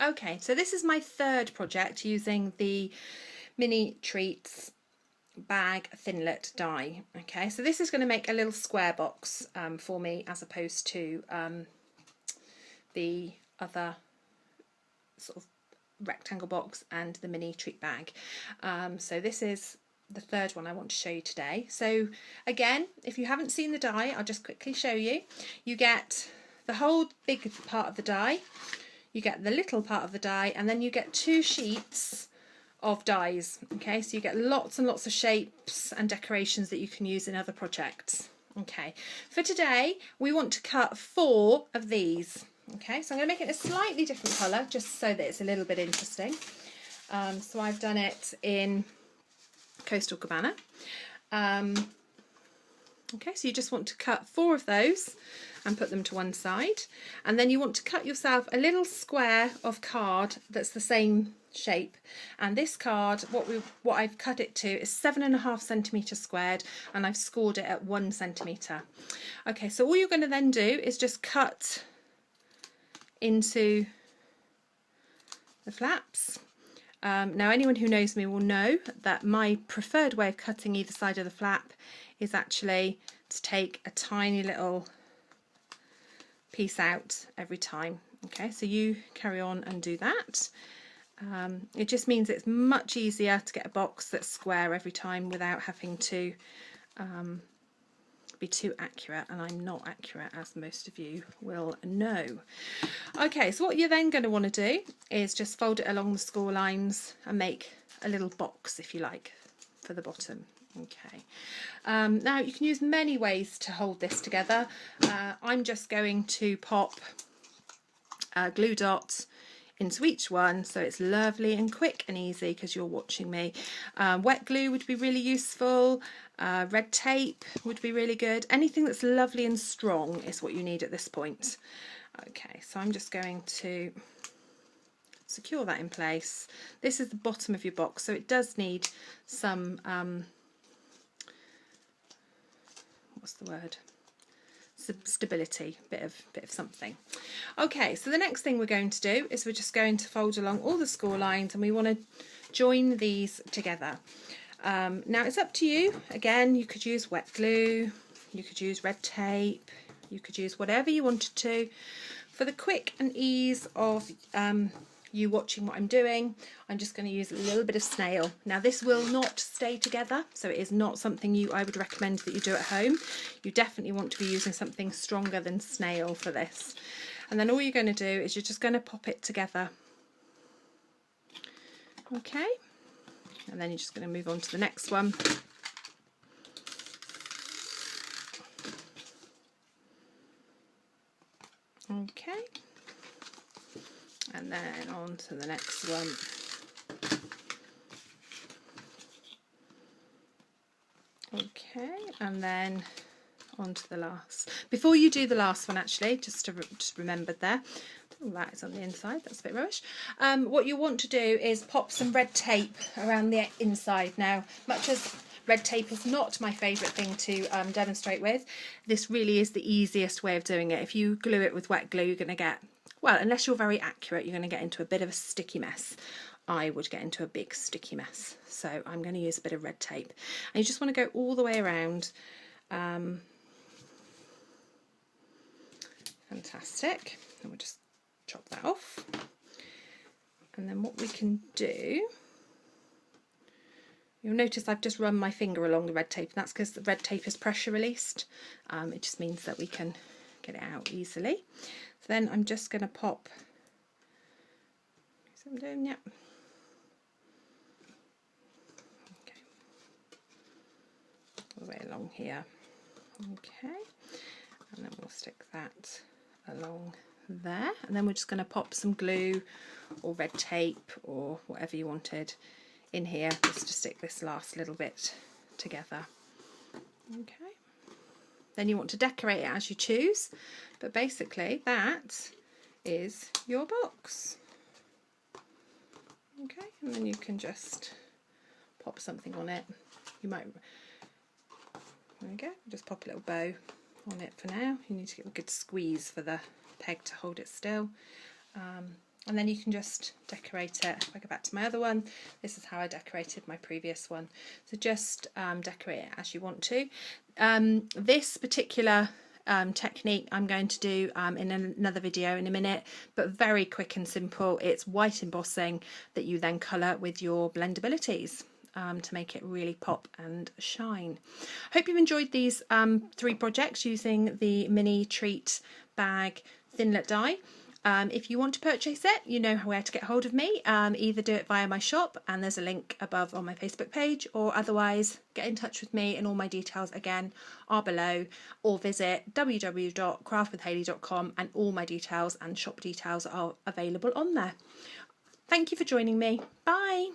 Okay, so this is my third project using the Min Treat Bag Thinlet die. Okay, so this is going to make a little square box for me, as opposed to the other sort of rectangle box and the Min Treat bag. So this is the third one I want to show you today. So again, if you haven't seen the die, I'll just quickly show you. You get the whole big part of the die, you get the little part of the die, and then you get 2 sheets of dies. Okay, so you get lots and lots of shapes and decorations that you can use in other projects. Okay, for today we want to cut 4 of these. Okay, so I'm going to make it a slightly different colour just so that it's a little bit interesting. So I've done it in Coastal Cabana. Okay, so you just want to cut 4 of those and put them to one side, and then you want to cut yourself a little square of card that's the same shape, and this card, what I've cut it to is 7.5 centimetres squared, and I've scored it at 1 centimetre. Okay, so all you're going to then do is just cut into the flaps. Now anyone who knows me will know that my preferred way of cutting either side of the flap is actually to take a tiny little piece out every time. Okay, so you carry on and do that. It just means it's much easier to get a box that's square every time without having to be too accurate, and I'm not accurate, as most of you will know. Okay, so what you're then going to want to do is just fold it along the score lines and make a little box, if you like, for the bottom. Okay, now you can use many ways to hold this together. I'm just going to pop a glue dot into each one so it's lovely and quick and easy because you're watching me. Wet glue would be really useful. Red tape would be really good. Anything that's lovely and strong is what you need at this point. Okay, so I'm just going to secure that in place. This is the bottom of your box, so it does need some what's the word? Stability, bit of something. Okay, so the next thing we're going to do is we're just going to fold along all the score lines, and we want to join these together. Now it's up to you. Again, you could use wet glue, you could use red tape, you could use whatever you wanted to. For the quick and ease of you watching what I'm doing, I'm just going to use a little bit of snail. Now this will not stay together, so it is not something I would recommend that you do at home. You definitely want to be using something stronger than snail for this. And then all you're going to do is you're just going to pop it together. Okay, and then you're just going to move on to the next one. Okay, and then on to the next one. Okay, and then on to the last. Before you do the last one, actually, just remembered there, oh, that is on the inside, that's a bit rubbish. What you want to do is pop some red tape around the inside. Now, much as red tape is not my favourite thing to demonstrate with, this really is the easiest way of doing it. If you glue it with wet glue, you're going to get, well, unless you're very accurate, you're going to get into a bit of a sticky mess. I would get into a big sticky mess. So I'm going to use a bit of red tape. And you just want to go all the way around. Fantastic. And we'll just chop that off. And then what we can do, you'll notice I've just run my finger along the red tape, and that's because the red tape is pressure released. It just means that we can get it out easily. So then I'm just going to pop, see what I'm doing? Yep. Okay. All the way along here. Okay. And then we'll stick that along there, and then we're just going to pop some glue or red tape or whatever you wanted in here just to stick this last little bit together. Okay, then you want to decorate it as you choose, but basically that is your box. Okay, and then you can just pop something on it. You might, there we go, just pop a little bow on it for now. You need to get a good squeeze for the peg to hold it still. and then you can just decorate it. If I go back to my other one, this is how I decorated my previous one. So just decorate it as you want to. This particular technique I'm going to do in another video in a minute, but very quick and simple. It's white embossing that you then colour with your blendabilities to make it really pop and shine. Hope you've enjoyed these 3 projects using the Min Treat Bag Thinlet die. If you want to purchase it, you know where to get hold of me. Either do it via my shop, and there's a link above on my Facebook page, or otherwise get in touch with me, and all my details again are below, or visit www.craftwithhayley.com and all my details and shop details are available on there. Thank you for joining me. Bye.